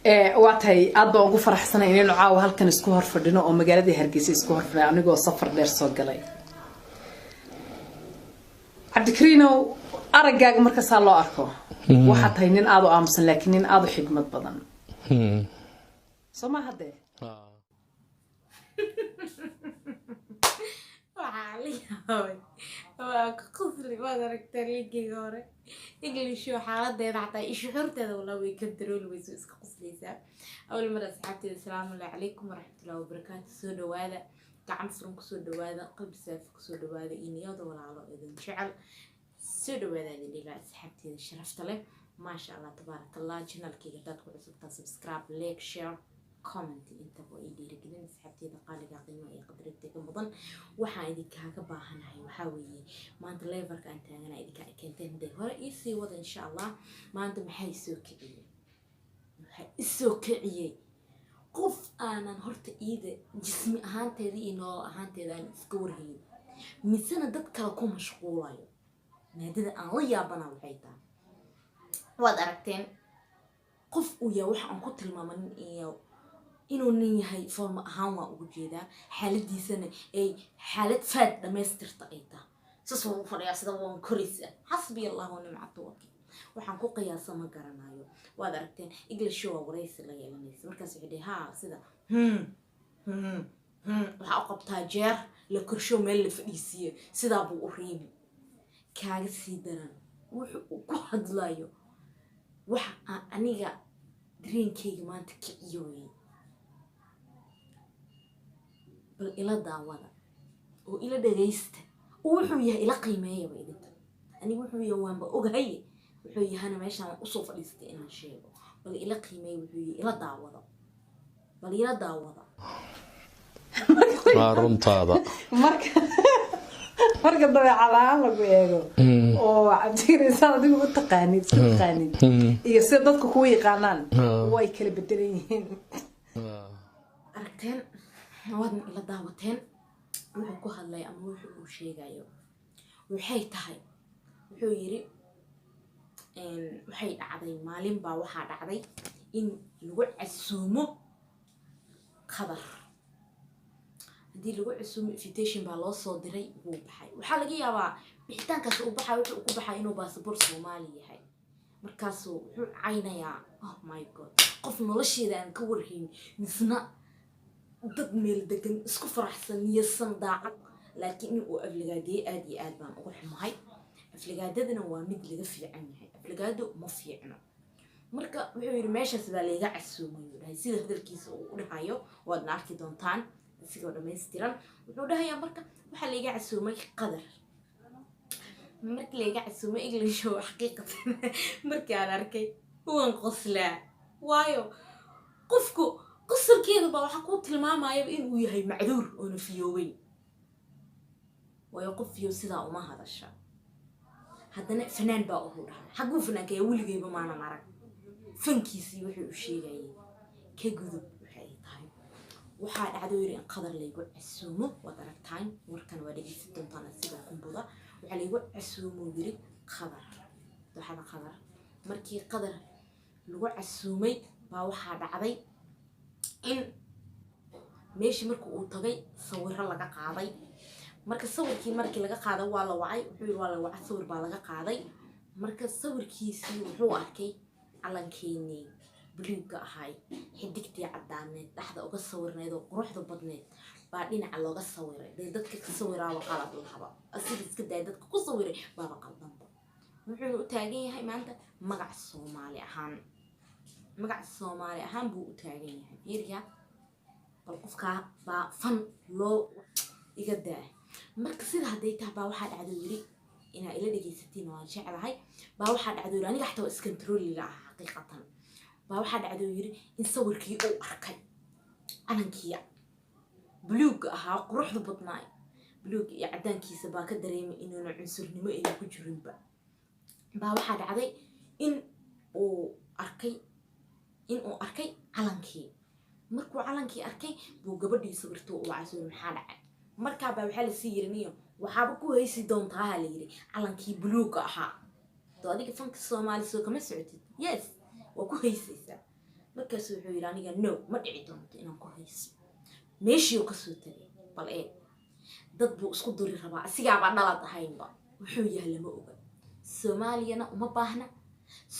واتهي أبا وقو فرح سنة إني نعاو هالكن اسكو هرفردنا أو مقالة هرقيس اسكو هرفردنا أنيقو صفر دير صوت قلي عبد كرينو أرقاق مركز الله أركو waxaad tahay nin aad u aamusan laakiin nin aad u xigmad badan soma hadde waa qosli waad aragtaa liigiga hore English xaaladeeda xataa ishuurteeda wala way ka darool way iska qoslaysaa awal mar asxaabteeda salaamu alaykum waraxmatullaahi wabarakaatuh soo dhawaada gacan furan ku soo dhawaada qalbi saaf ku soo dhawaada iniyada walaalo idin jecel soo dhawaada idin asxaabteeda sharafta leh ما شاء الله تبارك الله channel كي قدرت كعصبت subscribe like share comment انت وإيدي رجلين سحبتي دقالي قاعدين ويا قدرتي كم بضن وحا إيدي كهك باهنا هاي وحاوي ما أنت ليفر كأنت أنا إيدي كأنتين ده ورئيسي وضع إن شاء الله ما أنت محي سوكعي السوكعي قف أنا نهرت إيدي جسمي أهانتي ذي إنه أهانتي ذا سكور هي مثلا دتك لكم مشغولة نادي أنا يا بنا وحيدا waad aragteen qof uu yahay waxa aan ku tilmaamin inuu nin yahay form ahaan waa ugu jeedaa xaaladiisana ay xaalad faad dhameystirta ay tahay soo fadhiya sida waan korisa xasbi allah wa ni'mat wakil waxaan ku qiyaasa ma garanayo waad aragteen English waa wareysi la yeelanaysa markaas wixii ha sida waxa uu qabtaa jeer la korsho meel la fadhiisiyo sida buu u reebi kaaga sii daran wuxuu ku hadlayo waxa aniga dareenkayga maanta kiciyooyay bal ila daawada oo ila dhageysta oo wuxuu yahay ila qiimeeyay idinta aniga wuxuu yahay waanba ogahay wuxuu yahay meeshaan u soo fadhiistay inaan sheego bal ila qiimeeyay wuxuu yahay ila daawada bal ila daawada runtaada marka dabeecadaha lagu eego oo cabdiraysan adigu u taqaanid iyo si dadku ku yaqaanaan way kala bedelan yihiin aragteen waad ila daawateen wuxuu ku hadlay ama wuxuu sheegayo waxay tahay wuxuu yiri waxay dhacday maalin baa waxa dhacday in lagu casuumo qadar hadii lagu casuumo invitation baa loo soo diray wuu baxay waxa laga yaabaa bixitaankaas uu baxay wuxuu ku baxay inuu baasaboor Soomaali yahay markaas wuxuu caynayaa oh my god qof nolosheeda aan ka warhayn misna dad meel degan isku faraxsan niyasan daacad laakiin uu afligaadey aad iyo aad baan ugu xumahay afligaadadana waa mid laga fiican yahay afligaado ma fiicno marka wuxuu yiri meeshaas baa laga casuumay sida hadalkiisa uu u dhahayo waad arki doontaan sigoo dhameystiran wuxuu dhahayaa marka waxa laga casuumay qadar markii laga casuumay English oo xaqiiqatan markii aan arkay waan qoslaa waayo qofku qosolkeedu baa waxa ku tilmaamayo inuu yahay macduur oo nafiyoobay waayo qof iyo sida uma hadasha haddana fanaan baa ugu dhahay xaquu fanaanka wiligeeba maana marag fankiisi wuxuu u sheegayay ka gudub waxaa dhacdo yiri in qadar laygu casuumo wad aragtaan warkan waa dhigeysan doontaan sida kumbuda waxa laygu casuumo yiri qadar waxa qadar markii qadar lagu casuumay baa waxa dhacday in meeshii markii uu tagay sawirro laga qaaday marka sawirkii markii laga qaaday waa la wacay wuxuu yiri waa la wacay sawir baa laga qaaday marka sawirkiisii wuxuu arkay calankeennii buluuga ahay xidigtii cadaaneed dhaxda uga sawirneed oo quruxda badneed baa dhinaca looga sawiray dadka ka sawiraa waa qalad lahaba asii iska day dadka ku sawiray baa qaldan wuxuu u taagan yahay maanta magac Soomaali ahaan buu u taagan yahay fiiriya bal qofka baa fan loo iga daa marka sida haday tahay baa waxa dhacdo yiri ina ila dhageysatiin waan jecelahay baa waxa dhacdo yiri aniga xataa iska control la xaqiiqatan baa waxa dhacdo yiri in sawirkii uu arkay calankii buluug ahaa quruxda badnaay buluug iyo cadaankiisa baa ka dareemay inuu cunsurnimo ay ku jirin baa waxa dhacday in uu arkay calankii markuu calankii arkay buu gabadhii sawirto uu caasoo maxaa dhacay marka baa waxa la sii yirniyo waxaaba ku haysi doontaa la yiri calankii buluug ahaa to adiga fanka Soomaali soo kama socotid yes waa ku haysaysaa markaas wuxuu yidhi aniga no ma dhici doonto inaan ku hayso meeshii uu kasoo tagay bal dad buu isku duri rabaa asigaabaa dhalad ahaynba wuxuu yahay lama oga soomaaliyana uma baahna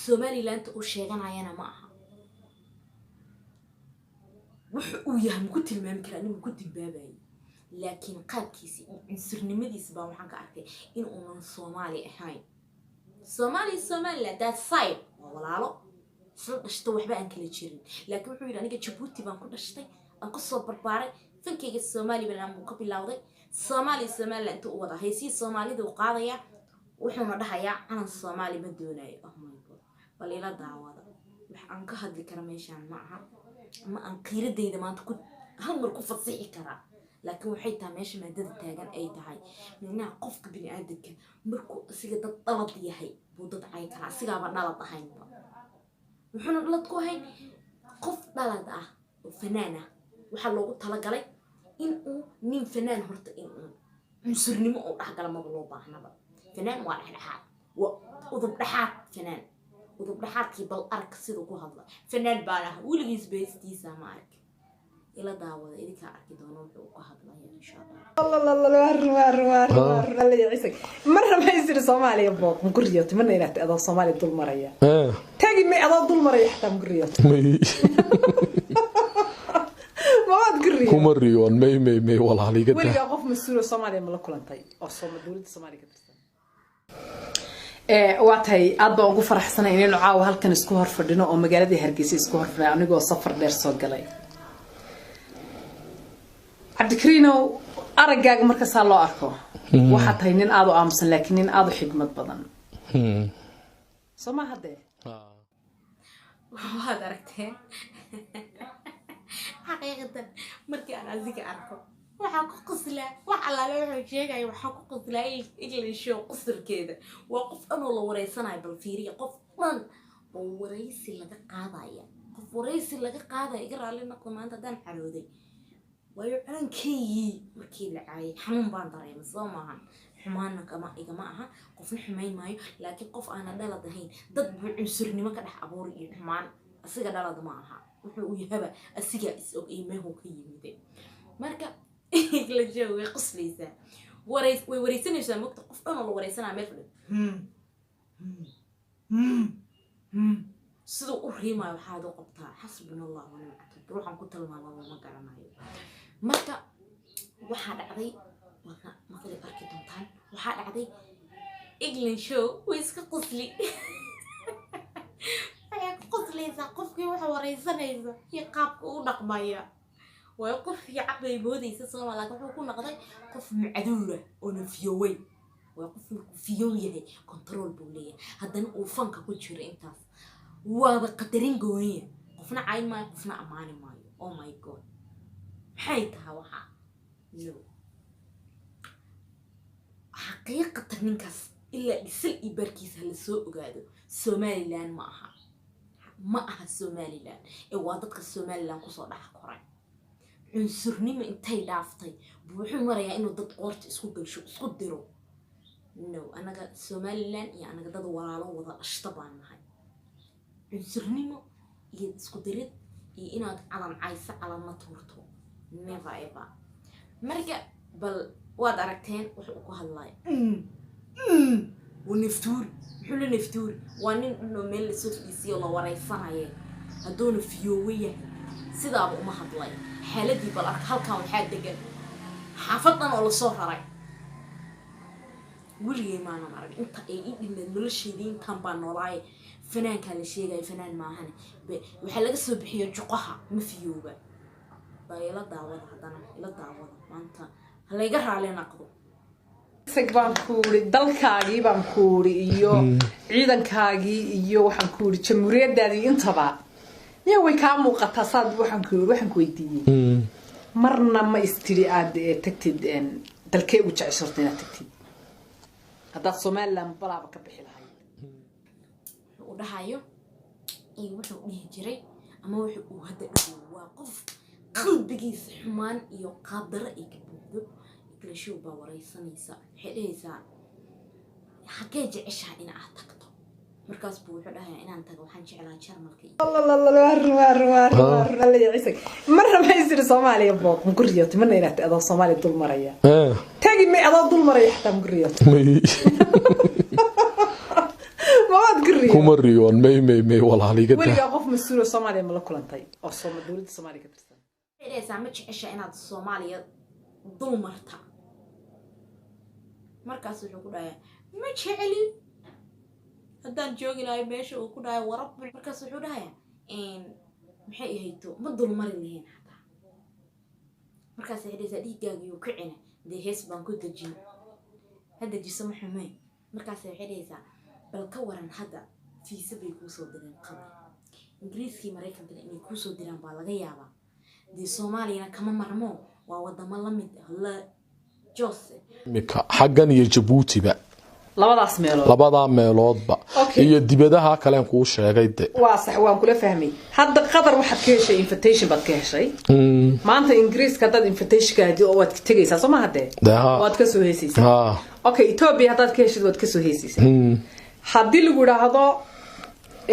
somaliland uu sheeganayana ma aha wuxuu uu yahay muku tilmaami karaa inuu ku dambaabayo laakiin qaabkiisa iyo cunsurnimadiisa baa waxaan ka arkay in uunan soomaali ahayn somaliland that side waa walaalo isla dhashta waxba aan kala jirin laakiin wuxuu yidhi aniga jabuuti baan ku dhashtay aan kusoo barbaaray fankayga somaliland buu ka bilowday somaliland intuu u wada haysii soomaalida uu qaadaya wuxuuna dhahayaa anan soomaali ma doonayo oh my god bal ila daawada wax aan ka hadli kara meeshaan ma aha ama aan qiiradayda maanta ku hal mar ku fasixi karaa laakiin waxay tahay meesha maadada taagan ay tahay midnaha qofka bini'aadamka markuu asiga dad dhalad yahay buu dad cayn karaa asigaaba dhalad ahaynba wuxuuna dhalad ku ahayn qof dhalad ah oo fanaan ah waxaa loogu talagalay in uu nin fanaan horta in uu cunsurnimo oo dhexgala maba loo baahnaba fanaan waa dhexdhexaad waa udub dhexaad fanaan udub dhexaadkii bal ark siduu ku hadla fanaan baan ah weligiis beestiisa ma ark ila daawada idinkaa arki doono wuxuu ku hadlaya insha allah marna ma isiri soomaaliya booq muguriyooto mana inaad adoo soomaaliya dul maraya taagi ma adoo dul maraya xataa muguriyooto kuma riyoon may walaaliga weligaa qof mas-uul oo soomaaliya ma la kulantay oo dowladda soomaaliya ka tirsan waa tahay aad baan ugu faraxsanay inaynu caawa halkan isku hor fadhino oo magaaladii hargeysa isku hor fadhino anigoo safar dheer soo galay cabdikariinow araggaaga markasaa loo arko waxaa tahay nin aad u aamusan laakiin nin aad u xigmad badan soo ma haddee waad aragteen xaqiiqatan markii aan asiga arko waxaa ku qoslaa wax allaale wuxuu sheegaya waxaa ku qoslaa iglishow qosarkeeda waa qof dhan oo la wareysanayo bal fiiriya qof dhan oo wareysi laga qaadaya qof wareysi laga qaadaya iga raalli noqdo maanta haddaan xarooday waayo calankeygii markii la caayay xanuun baan dareemay soo maahan xumaana igama aha qofna xumayn maayo laakiin qof aanan dhalad ahayn dad buu cunsurnimo ka dhex abuuri iyo xumaan asiga dhalad ma aha wuxuu u yahaba asigaa is og iimehu ka yimide marka la joogo way qoslaysaa way wareysanaysaa mogta qof dhan oo la wareysanaa meel fadhi siduu u riimaayo waxaad u qabtaa xasbuna allah wa nicmal wakiil ruuxan ku tilmaamaba ma garanayo marka waxaa dhacday maqli arki doontaan waxaa dhacday england show way iska qosli waxay ku qoslaysaa qofkii waxa wareysanaysa iyo qaabka u dhaqmaya way qof fiican bay moodaysa Soomaaliya laakiin wuxuu ku noqday qof macduura oo nafiyoway waa qof fiyow yahay control buu leeyahay haddana uu fanka ku jiro intaas waaba qadarin gooniya qofna cayn maayo qofna amaani maayo oh my god maxay tahay waxa no xaqiiqatan ninkaas ilaa dhisal iyo barkiisa la soo ogaado Somaliland ma aha Somaliland ee waa dadka Somaliland ku soo dhax koray cunsurnimo intay dhaaftay wuxuu marayaa inuu dad qoorta isku galsho isku diro no anaga Somaliland iyo anaga dad walaalo wada dhashta baan nahay cunsurnimo iyo isku dirid iyo inaad calan caysa calanna tuurto never ever marka bal waad aragteen wuxuu ku hadlay ونفتور حلو نفتور وانين إنه ميل سوفيسي الله وريفانية هدول فيوية سيدا أبو ما هطلعي حالتي بالأرك هالكون حاد دقل حافتنا ولا صهري ولي ما أنا معرف أنت إيه إن الملشيدين كان بانوراي فنان كان الشيء جاي فنان معهن وحلاقة الصبحية جقها مفيوبة بايلا دعوة هذانا إلا دعوة ما أنت هلا يقرأ علينا قدو baan kuuri dalkaagii baan kuuri iyo ciidankaagii iyo waxaan kuuri jamhuuriyadaadii intaba yaa way ka muuqataa saad waxaan ku weydiiyay marna ma istiri aad tagtid dalkee u jeceshood inaad tagtid haddaad Somaliland balaaba ka bixi lahayd u dhahayo iyo wuxuu dhihi jiray ama wuxuu hadda dhaho waa qof qalbigiisa xumaan iyo qaadaro ay ka buuxdo شو باوري سنيسا حديثا حكيت عشها إن أعتقد markaas buu wuxuu dhahayaa inaan tago waxaan jeclaa jarmalka الله يعيسك مرة ما يصير صومالي بوق مقريات من هنا هذا صومالي دول مريا تاجي ما هذا دول مريا حتى مقريات ما تقري كومريون مي والله عليك ولي أقف من السورة الصومالية ملكوا لنطي أو الصومال دولة الصومالية كترسل إذا ما تشعش أنا الصومالية دول مرتا مركز الحكومة ما تشعلي هدان جوجي لاي ماشي وكذا ورب مركز الحكومة إن maxay ahayto ma dulmarin lahayn xataa markaas ay dhisa dhiigaagiyo kicina de hees baan ku dajin hada jismo xumay markaas ay dhisa bal ka waran hada fiisa bay ku soo direen qabar ingiriiski mareykanka inay ku soo diraan baa laga yaabaa de Soomaaliya kama marmo waa wadamo la mid ah la Jose mika xaggan iyo Djibouti ba labada meeloodba iyo dibadaha kale aan ku sheegay waa sax waan kula fahmay hadda qadar waxa ka heshay invitation bad ka heshay maanta ingiriiska dad invitation ka hadi oo waad tagaysaa soo ma hadee waad ka soo heesaysaa okay Ethiopia hadda ka heshay waad ka soo heesaysaa hadii lagu yiraahdo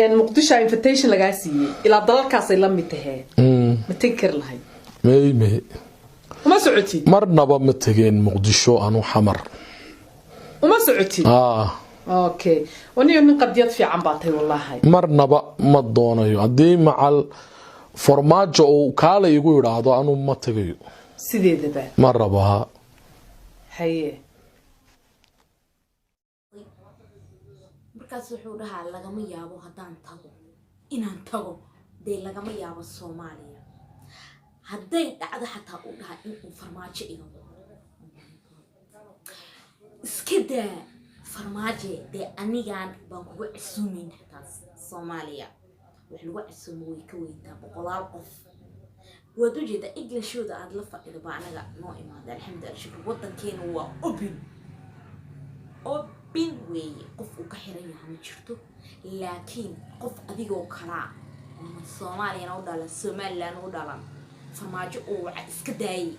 in Muqdisho invitation laga siiyay ila dalalkaas ay la mid tahay ma tikir lahay may ma socoti marnaba ma tageen Muqdisho aanu xamar وما سعتي اوكي وني من قد يطفي عن باطي والله مرنبا ما دونايو hadii macal farmaajo oo kala igu yiraahdo anu ma tagayo sideedaba maraba haye markaas wuxuu dhahaa lagama yaabo hadaan tago inaan tago de lagama yaabo Soomaaliya haday dhacdo xataa uu dhahaa in uu farmaajo iga iskida farmaajo de anigaan baan kugu casuumin taas Soomaaliya wax lagu casuumo way ka weyntaa boqolaal qof waad u jeeda Englishooda aad la fadhido baa anaga noo imaada alxamdulillah shukr wadankeena waa open way qof uu ka xiran yahay ma jirto laakiin qof adigoo kala Soomaaliya u dhalan Somaliland u dhalan farmaajo oo waxa iska daayay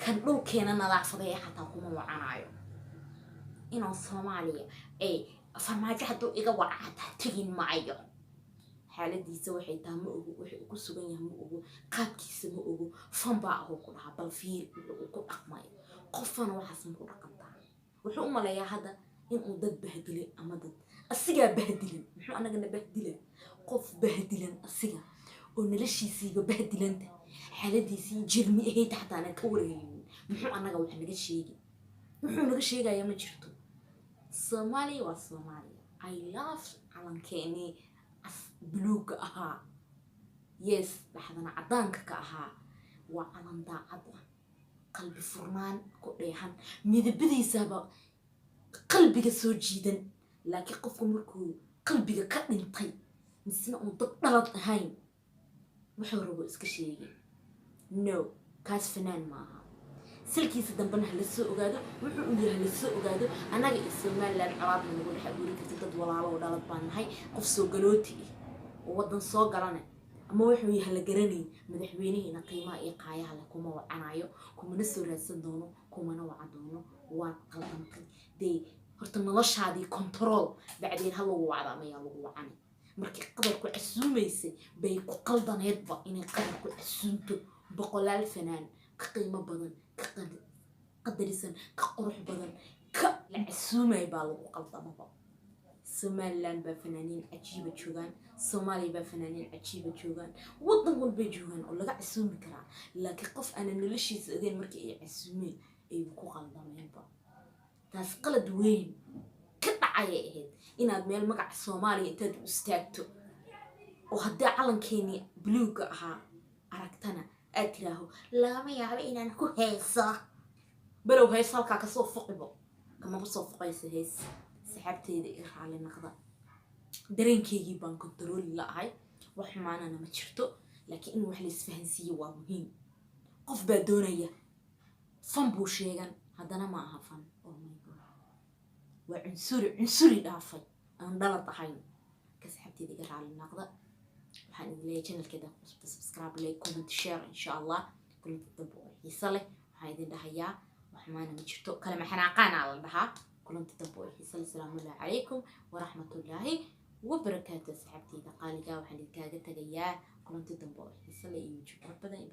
kan dhulkeena nadaafadaya xataa kuma wacanayo inaan Soomaaliya ay farmaajo haduu iga wacata tagin maayo xaaladiisa waxay tahay ma ogu wixii ku sugan yahay ma ogu qaabkiisa ma ogu fanba ah ku dhaha bal fiir uu ku dhaqmay qofana waxaas ma ku dhaqantaa wuxuu u maleeyaa hada in uu dad bahdilay ama dad asiga bahdilay muxuu anaga bahdilay qof bahdilan asiga oo noloshiisa bahdilanta xaaladiisa jirmi ahayd xataa ka wareeyay muxuu anaga wax naga sheegay muxuu naga sheegaya ma jirto Soomaaliya waa Soomaaliya I love calankeeni as buluuga ahaa yes dhaxdana cadaanka ka ahaa waa calan daacad ah qalbi furnaan ku dheehan midabadiisaba qalbiga soo jiidan laakiin qofku markuu qalbiga ka dhintay misna uu dad dhalad ahayn wuxuu rabo iska sheegay no kaas fanaan maaha silkiisa dambana la soo ogaado wuxuu u yahay la soo ogaado anaga Soomaaliland calaad nagu dhaxay guri karti dad walaalo oo dhalad baan nahay qof soo galooti oo wadan soo galana ama wuxuu yahay la garanay madaxweynaha qiimaha iyo qaayaha la kuma wacanayo kuma soo raadsan doono kuma wacan doono waa qaldanqay de horta noloshaadii control bacdeen hal lagu wacda ama yaa lagu wacan markii qadarku casuumaysay bay ku qaldaneedba inay qadarku casuunto boqolaal fanaan ka qiimo badan قدريسن كقروح بدن كالعسومة بالغ قلطمه Somaliland بفنانين عجيبة شوغان Somali بفنانين عجيبة شوغان وطن قول بيجوغان ولا عسومة كرا لكن قف أنا نلشي زين مركي عسومة أي بكو قلطمين با تاس قلد وين كطعية هيد إن هاد ميل مقع Somali تد استاجتو وهدا علن كيني بلوغ ها عرقتنا أتراه لا ما يعرف إن أنا كهيسة بلو هيس هالكا كسو فقبو كما بسو فقيس هيس سحبتي دي على نقضة درينكيجي بان كنترول لا هاي وحمانا أنا ما شرتو لكن إنه وحلي سفهنسية ومهم قف بدونية فن بوشيغان هذا معها فن أو ماي جاد وعنصري دافي أنا ضلت حين كسحبتي دي على النقضة waxaan idin leeyahay channelkeeda subscribe like comment share insha Allah kulanti dambe oo xiiso leh waxaan idin dhahayaa wax maana ma jirto kala maxanaaqaan aan la dhahaa kulanti dambe oo xiisa leh. Asalaamu calaykum waraxmatullaahi wabarakaatu. asxaabtayda qaaliga waxaan idinkaga tagayaa kulanti dambe oo xiisa leh iyo jibco badan.